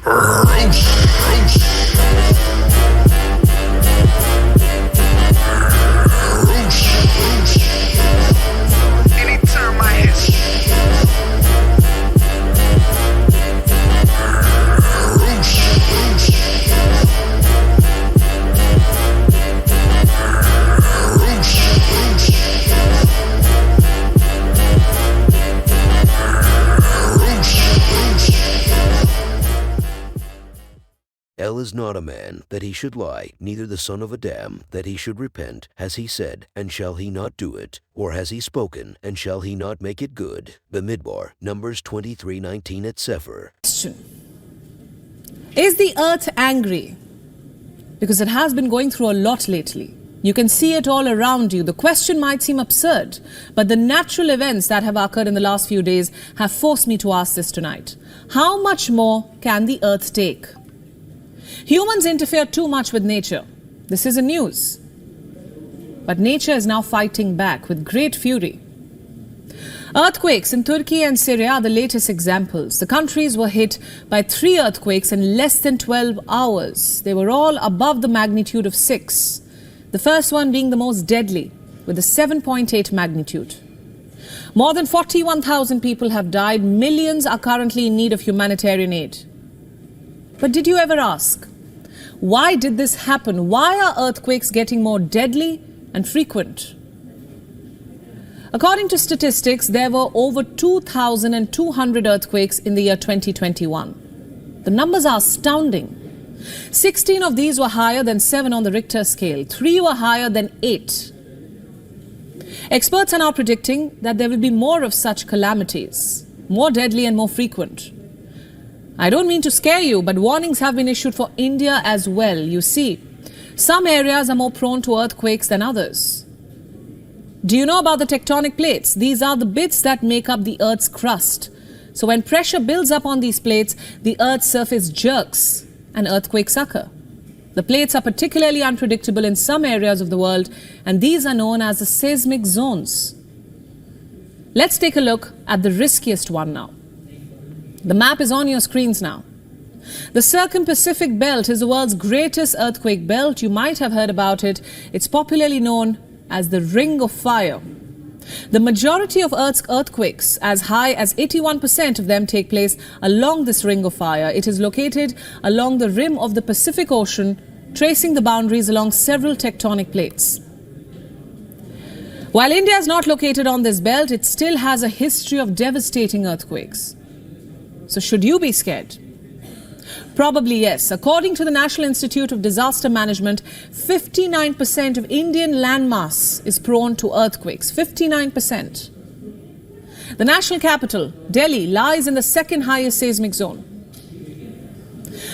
Anytime I hit El is not a man, that he should lie, neither the son of Adam, that he should repent. Has he said, and shall he not do it? Or has he spoken, and shall he not make it good? Bamidbar, Numbers 23:19 at CEPHER. Is the earth angry? Because it has been going through a lot lately. You can see it all around you. The question might seem absurd, but the natural events that have occurred in the last few days have forced me to ask this tonight. How much more can the earth take? Humans interfere too much with nature. This isn't news. But nature is now fighting back with great fury. Earthquakes in Turkey and Syria are the latest examples. The countries were hit by 3 earthquakes in less than 12 hours. They were all above the magnitude of 6. The first one being the most deadly, with a 7.8 magnitude. More than 41,000 people have died. Millions are currently in need of humanitarian aid. But did you ever ask, why did this happen? Why are earthquakes getting more deadly and frequent? According to statistics, there were over 2,200 earthquakes in the year 2021. The numbers are astounding. 16 of these were higher than 7 on the Richter scale. 3 were higher than 8. Experts are now predicting that there will be more of such calamities, more deadly and more frequent. I don't mean to scare you, but warnings have been issued for India as well. You see, some areas are more prone to earthquakes than others. Do you know about the tectonic plates? These are the bits that make up the Earth's crust. So when pressure builds up on these plates, the Earth's surface jerks and earthquakes occur. The plates are particularly unpredictable in some areas of the world, and these are known as the seismic zones. Let's take a look at the riskiest one now. The map is on your screens now. The Circum-Pacific Belt is the world's greatest earthquake belt. You might have heard about it. It's popularly known as the Ring of Fire. The majority of Earth's earthquakes, as high as 81% of them, take place along this Ring of Fire. It is located along the rim of the Pacific Ocean, tracing the boundaries along several tectonic plates. While India is not located on this belt, it still has a history of devastating earthquakes. So should you be scared? Probably yes. According to the National Institute of Disaster Management, 59% of Indian landmass is prone to earthquakes. 59%. The national capital, Delhi, lies in the second highest seismic zone.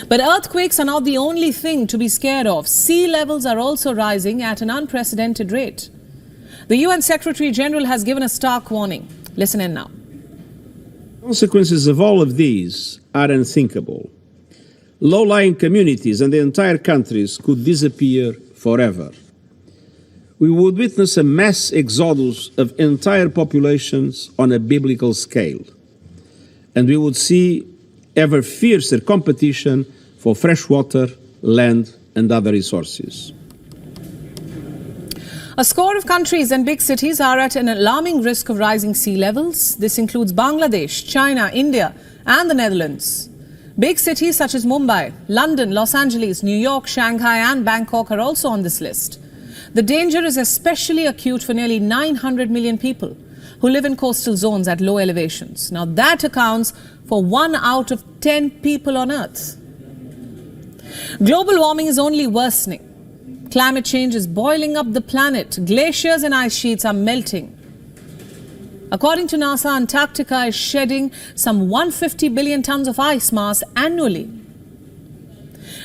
But earthquakes are not the only thing to be scared of. Sea levels are also rising at an unprecedented rate. The UN Secretary General has given a stark warning. Listen in now. Consequences of all of these are unthinkable. Low-lying communities and the entire countries could disappear forever. We would witness a mass exodus of entire populations on a biblical scale. And we would see ever fiercer competition for fresh water, land, and other resources. A score of countries and big cities are at an alarming risk of rising sea levels. This includes Bangladesh, China, India, and the Netherlands. Big cities such as Mumbai, London, Los Angeles, New York, Shanghai, and Bangkok are also on this list. The danger is especially acute for nearly 900 million people who live in coastal zones at low elevations. Now that accounts for 1 out of 10 people on Earth. Global warming is only worsening. Climate change is boiling up the planet. Glaciers and ice sheets are melting. According to NASA, Antarctica is shedding some 150 billion tons of ice mass annually.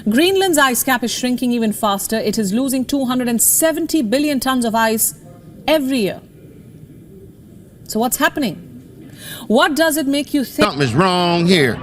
Greenland's ice cap is shrinking even faster. It is losing 270 billion tons of ice every year. So what's happening? What does it make you think? Something is wrong here.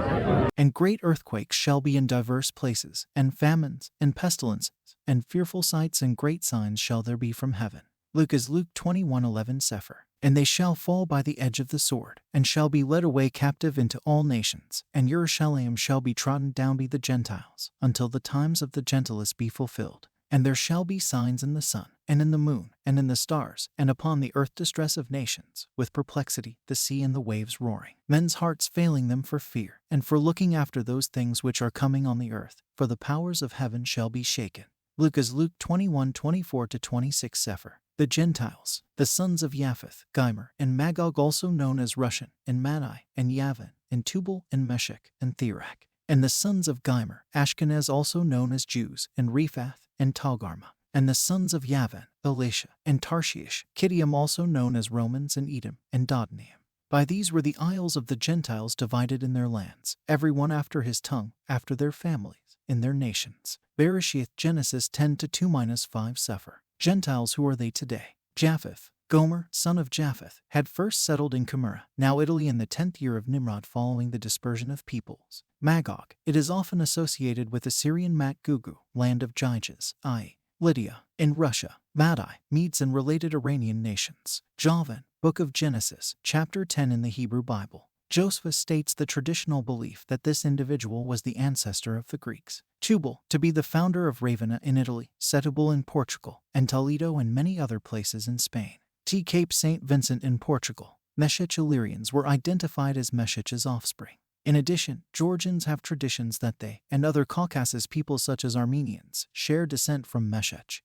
And great earthquakes shall be in diverse places, and famines, and pestilences, and fearful sights and great signs shall there be from heaven. LUQAS, Luke 21:11 CEPHER. And they shall fall by the edge of the sword, and shall be led away captive into all nations, and Jerusalem shall be trodden down by the Gentiles, until the times of the Gentiles be fulfilled. And there shall be signs in the sun, and in the moon, and in the stars, and upon the earth distress of nations, with perplexity, the sea and the waves roaring, men's hearts failing them for fear, and for looking after those things which are coming on the earth, for the powers of heaven shall be shaken. LUQAS Luke 21:24-26 CEPHER. The Gentiles, the sons of Japheth, Gomer, and Magog, also known as Rushan, and Madai, and Yavin, and Tubal, and Meshech, and Therak. And the sons of Gomer, Ashkenaz, also known as Jews, and Rephath, and Togarmah. And the sons of Yavin, Elisha, and Tarshish, Kittim, also known as Romans, and Edom, and Dodanium. By these were the isles of the Gentiles divided in their lands, every one after his tongue, after their families, in their nations. BERE'SHIYTH Genesis 10-2-5 CEPHER. Gentiles, who are they today? Japheth, Gomer, son of Japheth, had first settled in Cumorah, now Italy, in the 10th year of Nimrod following the dispersion of peoples. Magog, it is often associated with Assyrian Mat-Gugu, land of Gyges, i.e. Lydia, in Russia. Madai, Medes and related Iranian nations. Javan, Book of Genesis, chapter 10 in the Hebrew Bible. Josephus states the traditional belief that this individual was the ancestor of the Greeks. Tubal, to be the founder of Ravenna in Italy, Setúbal in Portugal, and Toledo and many other places in Spain. Cape St. Vincent in Portugal. Meshech Illyrians were identified as Meshech's offspring. In addition, Georgians have traditions that they, and other Caucasus peoples such as Armenians, share descent from Meshech.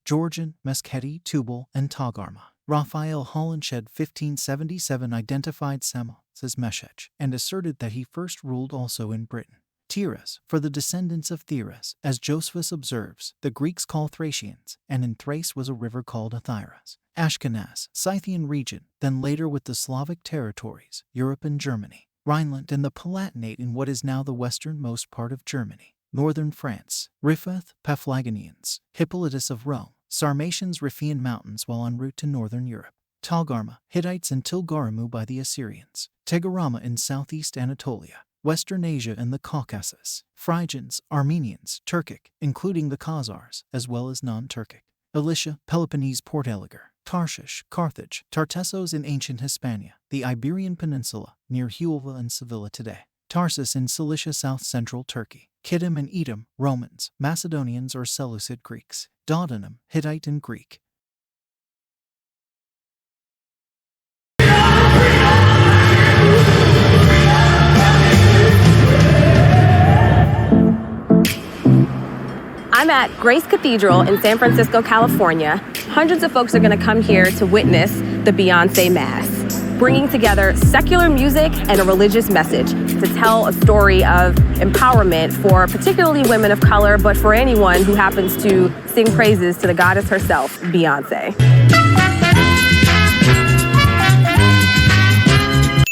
Georgian, Meskheti, Tubal, and Togarmah. Raphael Holinshed 1577 identified Samos as Meshech, and asserted that he first ruled also in Britain. Tiras, for the descendants of Theras, as Josephus observes, the Greeks call Thracians, and in Thrace was a river called Athyras. Ashkenaz, Scythian region, then later with the Slavic territories, Europe and Germany. Rhineland and the Palatinate in what is now the westernmost part of Germany. Northern France, Riphath, Paphlagonians, Hippolytus of Rome, Sarmatians, Riphean mountains while en route to northern Europe. Togarmah, Hittites and Tilgaramu by the Assyrians. Tegorama in southeast Anatolia, Western Asia and the Caucasus. Phrygians, Armenians, Turkic, including the Khazars, as well as non-Turkic. Elisha, Peloponnese, Port Eligar. Tarshish, Carthage, Tartessos in ancient Hispania, the Iberian Peninsula, near Huelva and Sevilla today. Tarsus in Cilicia, south-central Turkey. Kittim and Edom, Romans, Macedonians or Seleucid Greeks. Dodanum, Hittite and Greek. I'm at Grace Cathedral in San Francisco, California. Hundreds of folks are going to come here to witness the Beyoncé Mass, bringing together secular music and a religious message to tell a story of empowerment for particularly women of color, but for anyone who happens to sing praises to the goddess herself, Beyoncé.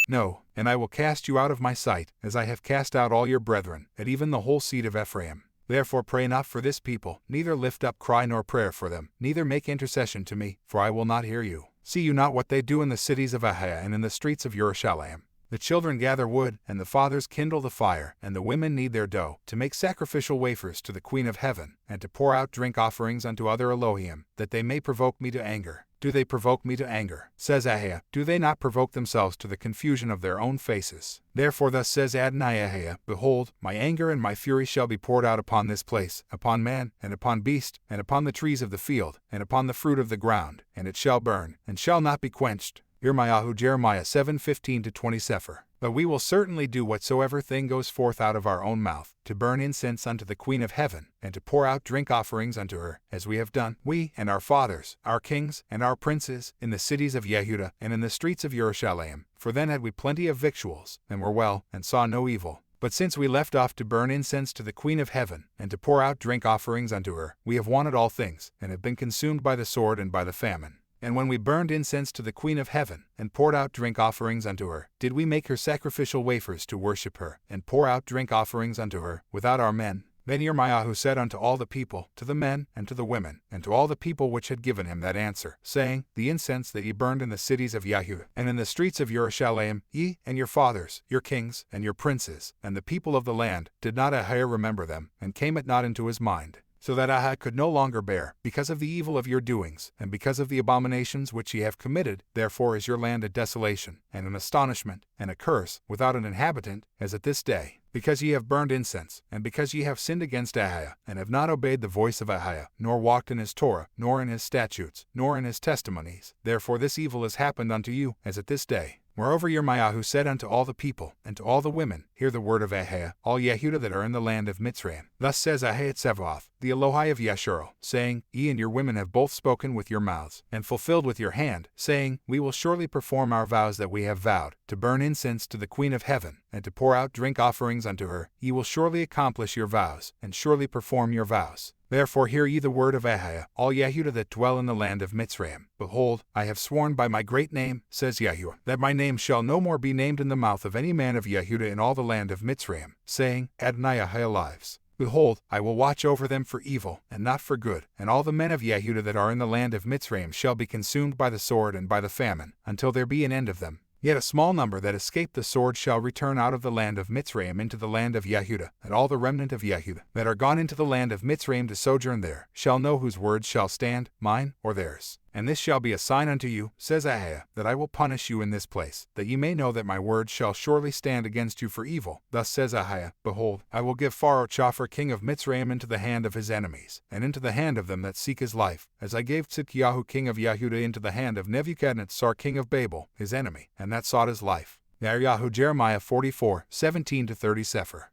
No, and I will cast you out of my sight, as I have cast out all your brethren, and even the whole seed of Ephraim. Therefore pray not for this people, neither lift up cry nor prayer for them, neither make intercession to me, for I will not hear you. See you not what they do in the cities of Ahia and in the streets of Jerusalem? The children gather wood, and the fathers kindle the fire, and the women knead their dough, to make sacrificial wafers to the Queen of Heaven, and to pour out drink offerings unto other Elohim, that they may provoke me to anger. Do they provoke me to anger? Says Ahia. Do they not provoke themselves to the confusion of their own faces? Therefore thus says Adonai Ahia, Behold, my anger and my fury shall be poured out upon this place, upon man, and upon beast, and upon the trees of the field, and upon the fruit of the ground, and it shall burn, and shall not be quenched. Yirmeyahu Jeremiah 7:15-20 CEPHER. But we will certainly do whatsoever thing goes forth out of our own mouth, to burn incense unto the Queen of Heaven, and to pour out drink offerings unto her, as we have done, we and our fathers, our kings, and our princes, in the cities of Yehuda, and in the streets of Jerusalem. For then had we plenty of victuals, and were well, and saw no evil. But since we left off to burn incense to the Queen of Heaven, and to pour out drink offerings unto her, we have wanted all things, and have been consumed by the sword and by the famine. And when we burned incense to the Queen of Heaven, and poured out drink offerings unto her, did we make her sacrificial wafers to worship her, and pour out drink offerings unto her, without our men? Then Yirmeyahu said unto all the people, to the men, and to the women, and to all the people which had given him that answer, saying, The incense that ye burned in the cities of Yehuda, and in the streets of Jerusalem, ye, and your fathers, your kings, and your princes, and the people of the land, did not Ahia remember them, and came it not into his mind? so that I could no longer bear, because of the evil of your doings, and because of the abominations which ye have committed. Therefore is your land a desolation, and an astonishment, and a curse, without an inhabitant, as at this day. Because ye have burned incense, and because ye have sinned against Ahijah, and have not obeyed the voice of Ahijah, nor walked in his Torah, nor in his statutes, nor in his testimonies. Therefore this evil has happened unto you, as at this day. Moreover Yirmeyahu said unto all the people, and to all the women, Hear the word of Ahijah, all Yehudah that are in the land of Mitzrayim. Thus says Ahijah CEPHER, the Elohai of YASHAR, saying, Ye and your women have both spoken with your mouths, and fulfilled with your hand, saying, We will surely perform our vows that we have vowed, to burn incense to the Queen of Heaven, and to pour out drink offerings unto her. Ye will surely accomplish your vows, and surely perform your vows. Therefore hear ye the word of Ahijah, all Yehudah that dwell in the land of Mitzrayim. Behold, I have sworn by my great name, says Yahuwah, that my name shall no more be named in the mouth of any man of Yehudah in all the land of Mitzrayim, saying, Adonai Ahijah lives. Behold, I will watch over them for evil, and not for good, and all the men of Yehudah that are in the land of Mitzrayim shall be consumed by the sword and by the famine, until there be an end of them. Yet a small number that escape the sword shall return out of the land of Mitzrayim into the land of Yehudah, and all the remnant of Yehudah that are gone into the land of Mitzrayim to sojourn there shall know whose words shall stand, mine or theirs. And this shall be a sign unto you, says Ahijah, that I will punish you in this place, that ye may know that my word shall surely stand against you for evil. Thus says Ahijah, Behold, I will give Pharaoh king of Mitzrayim into the hand of his enemies, and into the hand of them that seek his life, as I gave Tzidkiyahu king of Yehudah into the hand of Nebuchadnezzar king of Babel, his enemy, and that sought his life. Yireyahu Jeremiah 44:17-30 CEPHER.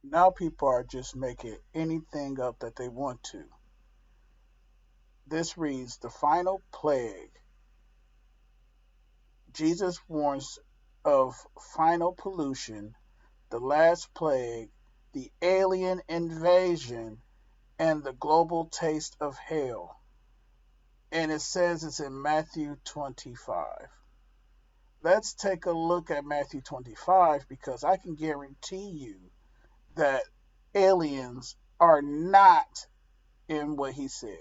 Now people are just making anything up that they want to. This reads, the final plague. Jesus warns of final pollution, the last plague, the alien invasion, and the global taste of hell. And it says it's in Matthew 25. Let's take a look at Matthew 25, because I can guarantee you that aliens are not in what he said.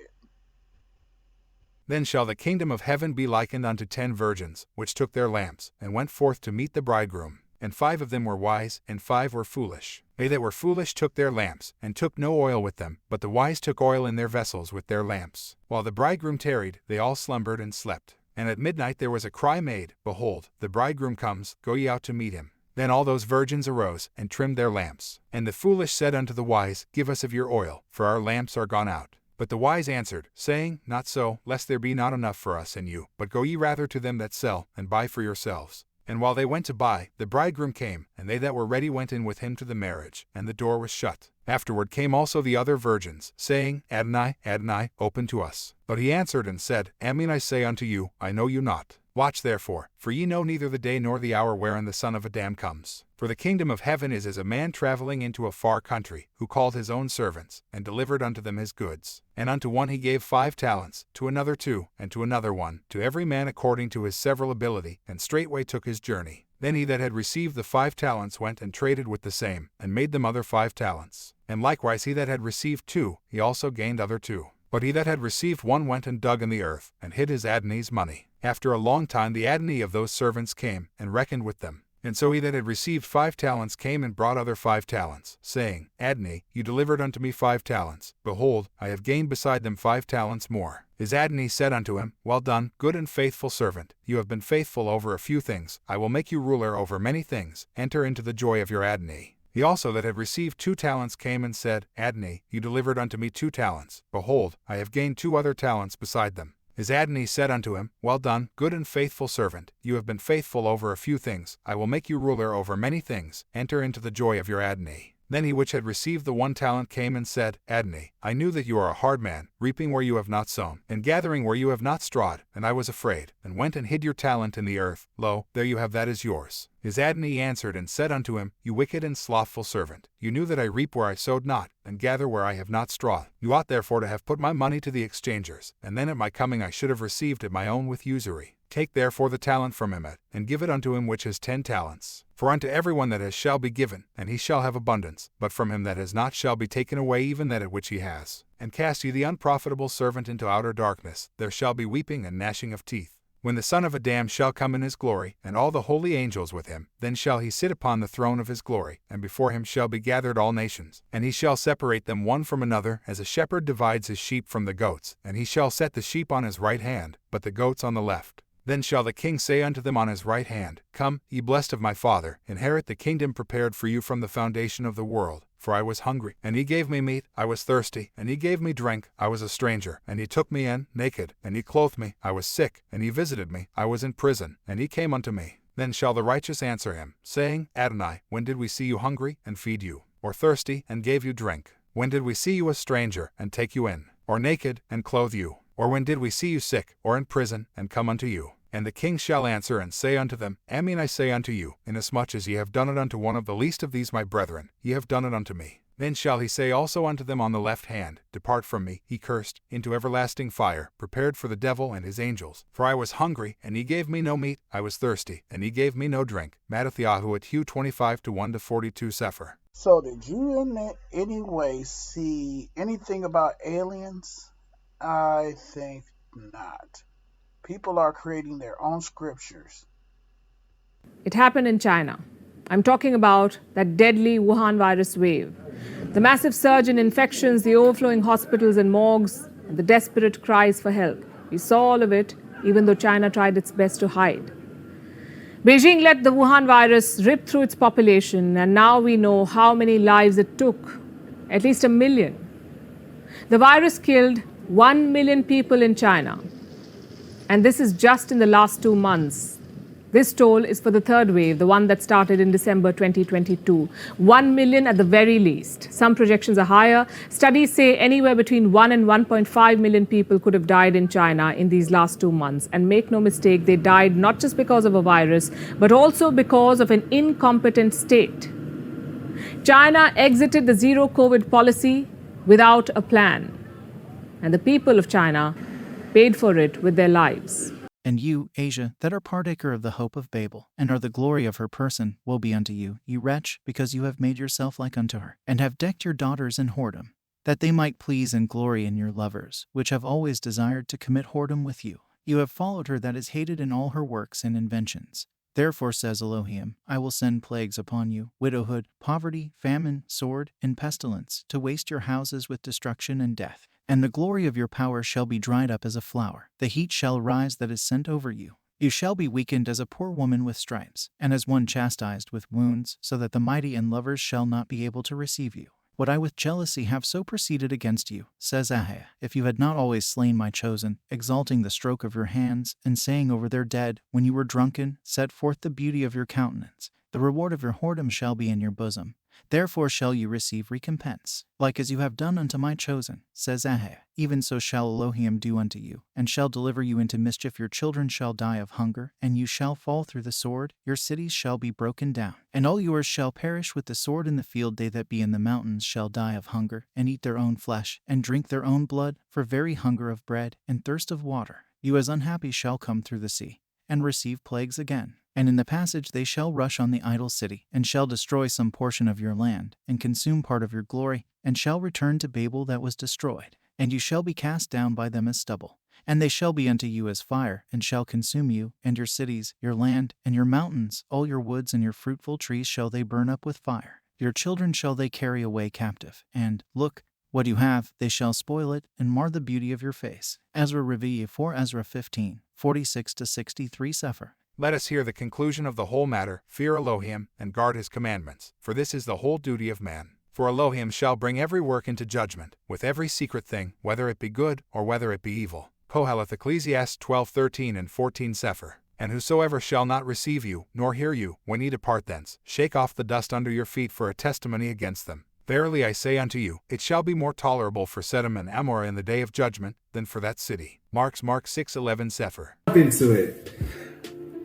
Then shall the kingdom of heaven be likened unto 10 virgins, which took their lamps, and went forth to meet the bridegroom. And 5 of them were wise, and 5 were foolish. They that were foolish took their lamps, and took no oil with them, but the wise took oil in their vessels with their lamps. While the bridegroom tarried, they all slumbered and slept. And at midnight there was a cry made, Behold, the bridegroom comes, go ye out to meet him. Then all those virgins arose, and trimmed their lamps. And the foolish said unto the wise, Give us of your oil, for our lamps are gone out. But the wise answered, saying, Not so, lest there be not enough for us and you, but go ye rather to them that sell, and buy for yourselves. And while they went to buy, the bridegroom came, and they that were ready went in with him to the marriage, and the door was shut. Afterward came also the other virgins, saying, Adonai, Adonai, open to us. But he answered and said, Amen I say unto you, I know you not. Watch therefore, for ye know neither the day nor the hour wherein the Son of Adam comes. For the kingdom of heaven is as a man traveling into a far country, who called his own servants, and delivered unto them his goods. And unto one he gave 5 talents, to another 2, and to another 1, to every man according to his several ability, and straightway took his journey. Then he that had received the 5 talents went and traded with the same, and made them other 5 talents. And likewise he that had received 2, he also gained other 2. But he that had received 1 went and dug in the earth, and hid his Adonai's money. After a long time the Adonai of those servants came, and reckoned with them. And so he that had received 5 talents came and brought other 5 talents, saying, Adonai, you delivered unto me 5 talents. Behold, I have gained beside them 5 talents more. His Adonai said unto him, Well done, good and faithful servant. You have been faithful over a few things. I will make you ruler over many things. Enter into the joy of your Adonai. He also that had received 2 talents came and said, Adonai, you delivered unto me 2 talents. Behold, I have gained 2 other talents beside them. His Adonai said unto him, Well done, good and faithful servant. You have been faithful over a few things. I will make you ruler over many things. Enter into the joy of your Adonai. Then he which had received the 1 talent came and said, Adonai, I knew that you are a hard man, reaping where you have not sown, and gathering where you have not strawed, and I was afraid, and went and hid your talent in the earth. Lo, there you have that is yours. His Adonai answered and said unto him, You wicked and slothful servant, you knew that I reap where I sowed not, and gather where I have not strawed. You ought therefore to have put my money to the exchangers, and then at my coming I should have received it my own with usury. Take therefore the talent from him, and give it unto him which has 10 talents. For unto everyone that has shall be given, and he shall have abundance, but from him that has not shall be taken away even that at which he has. And cast ye the unprofitable servant into outer darkness, there shall be weeping and gnashing of teeth. When the Son of Adam shall come in his glory, and all the holy angels with him, then shall he sit upon the throne of his glory, and before him shall be gathered all nations. And he shall separate them one from another, as a shepherd divides his sheep from the goats. And he shall set the sheep on his right hand, but the goats on the left. Then shall the king say unto them on his right hand, Come, ye blessed of my Father, inherit the kingdom prepared for you from the foundation of the world. For I was hungry, and ye gave me meat, I was thirsty, and ye gave me drink, I was a stranger, and ye took me in, naked, and ye clothed me, I was sick, and ye visited me, I was in prison, and ye came unto me. Then shall the righteous answer him, saying, Adonai, when did we see you hungry, and feed you? Or thirsty, and gave you drink? When did we see you a stranger, and take you in? Or naked, and clothe you? Or when did we see you sick, or in prison, and come unto you? And the king shall answer and say unto them, Amen I say unto you, inasmuch as ye have done it unto one of the least of these my brethren, ye have done it unto me. Then shall he say also unto them on the left hand, Depart from me, ye cursed, into everlasting fire, prepared for the devil and his angels. For I was hungry, and ye gave me no meat, I was thirsty, and ye gave me no drink. MATTITHYAHU at Hu 25:1-42 CEPHER. So did you in any way see anything about aliens? I think not. People are creating their own scriptures. It happened in China. I'm talking about that deadly Wuhan virus wave. The massive surge in infections, the overflowing hospitals and morgues, and the desperate cries for help. We saw all of it, even though China tried its best to hide. Beijing let the Wuhan virus rip through its population, and now we know how many lives it took. At least 1 million. The virus killed 1 million people in China. And this is just in the last 2 months. This toll is for the third wave, the one that started in December 2022. 1 million at the very least. Some projections are higher. Studies say anywhere between 1 and 1.5 million people could have died in China in these last 2 months. And make no mistake, they died not just because of a virus, but also because of an incompetent state. China exited the zero COVID policy without a plan. And the people of China paid for it with their lives. And you, Asia, that are partaker of the hope of Babel, and are the glory of her person, woe be unto you, ye wretch, because you have made yourself like unto her, and have decked your daughters in whoredom, that they might please and glory in your lovers, which have always desired to commit whoredom with you. You have followed her that is hated in all her works and inventions. Therefore says Elohim, I will send plagues upon you, widowhood, poverty, famine, sword, and pestilence, to waste your houses with destruction and death. And the glory of your power shall be dried up as a flower. The heat shall rise that is sent over you. You shall be weakened as a poor woman with stripes, and as one chastised with wounds, so that the mighty and lovers shall not be able to receive you. What I with jealousy have so proceeded against you, says Ahah, if you had not always slain my chosen, exalting the stroke of your hands, and saying over their dead, when you were drunken, set forth the beauty of your countenance. The reward of your whoredom shall be in your bosom. Therefore shall you receive recompense. Like as you have done unto my chosen, says Ahah, even so shall Elohim do unto you, and shall deliver you into mischief. Your children shall die of hunger, and you shall fall through the sword. Your cities shall be broken down, and all yours shall perish with the sword in the field. They that be in the mountains shall die of hunger, and eat their own flesh, and drink their own blood, for very hunger of bread, and thirst of water. You as unhappy shall come through the sea, and receive plagues again. And in the passage they shall rush on the idle city, and shall destroy some portion of your land, and consume part of your glory, and shall return to Babel that was destroyed. And you shall be cast down by them as stubble. And they shall be unto you as fire, and shall consume you, and your cities, your land, and your mountains, all your woods and your fruitful trees shall they burn up with fire. Your children shall they carry away captive, and, look, what you have, they shall spoil it, and mar the beauty of your face. EZRA REVIY 4 Ezra 15, 46-63 CEPHER. Let us hear the conclusion of the whole matter. Fear Elohim, and guard his commandments, for this is the whole duty of man. For Elohim shall bring every work into judgment, with every secret thing, whether it be good, or whether it be evil. QOHELETH Ecclesiastes 12:13 and 14 CEPHER. And whosoever shall not receive you, nor hear you, when ye depart thence, shake off the dust under your feet for a testimony against them. Verily I say unto you, it shall be more tolerable for Sodom and Amorah in the day of judgment, than for that city. Mark 6:11 CEPHER. Into it.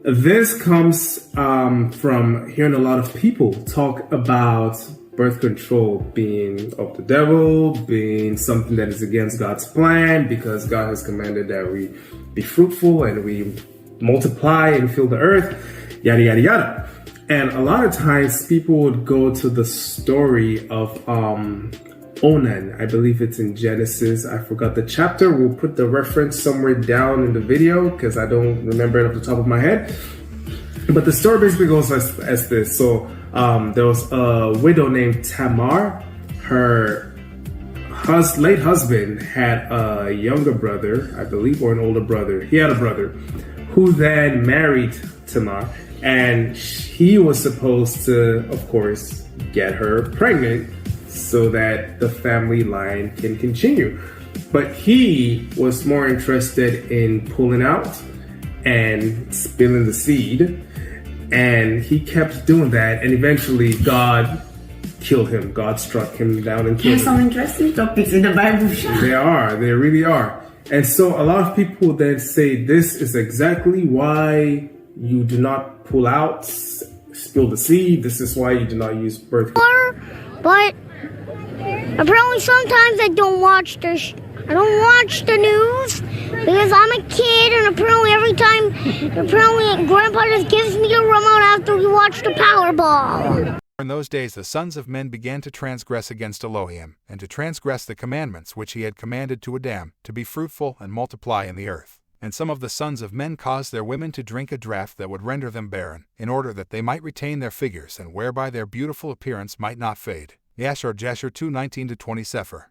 This comes from hearing a lot of people talk about birth control being of the devil, being something that is against God's plan, because God has commanded that we be fruitful and we multiply and fill the earth, yada, yada, yada. And a lot of times people would go to the story of Onan. I believe it's in Genesis. I forgot the chapter. We'll put the reference somewhere down in the video because I don't remember it off the top of my head. But the story basically goes as this. So there was a widow named Tamar. Her late husband had a younger brother, I believe, or an older brother. He had a brother who then married Tamar. And he was supposed to, of course, get her pregnant so that the family line can continue. But he was more interested in pulling out and spilling the seed. And he kept doing that. And eventually God killed him. God struck him down and killed him. There's some interesting topics in the Bible. They are. They really are. And so a lot of people then say this is exactly why you do not pull out, spill the seed. This is why you do not use birth control. But apparently sometimes I don't watch the news because I'm a kid, and apparently Grandpa just gives me a remote after we watch the Powerball. In those days the sons of men began to transgress against Elohim, and to transgress the commandments which he had commanded to Adam, to be fruitful and multiply in the earth. And some of the sons of men caused their women to drink a draught that would render them barren, in order that they might retain their figures, and whereby their beautiful appearance might not fade. YASHAR JASHER 2:19-20 CEPHER.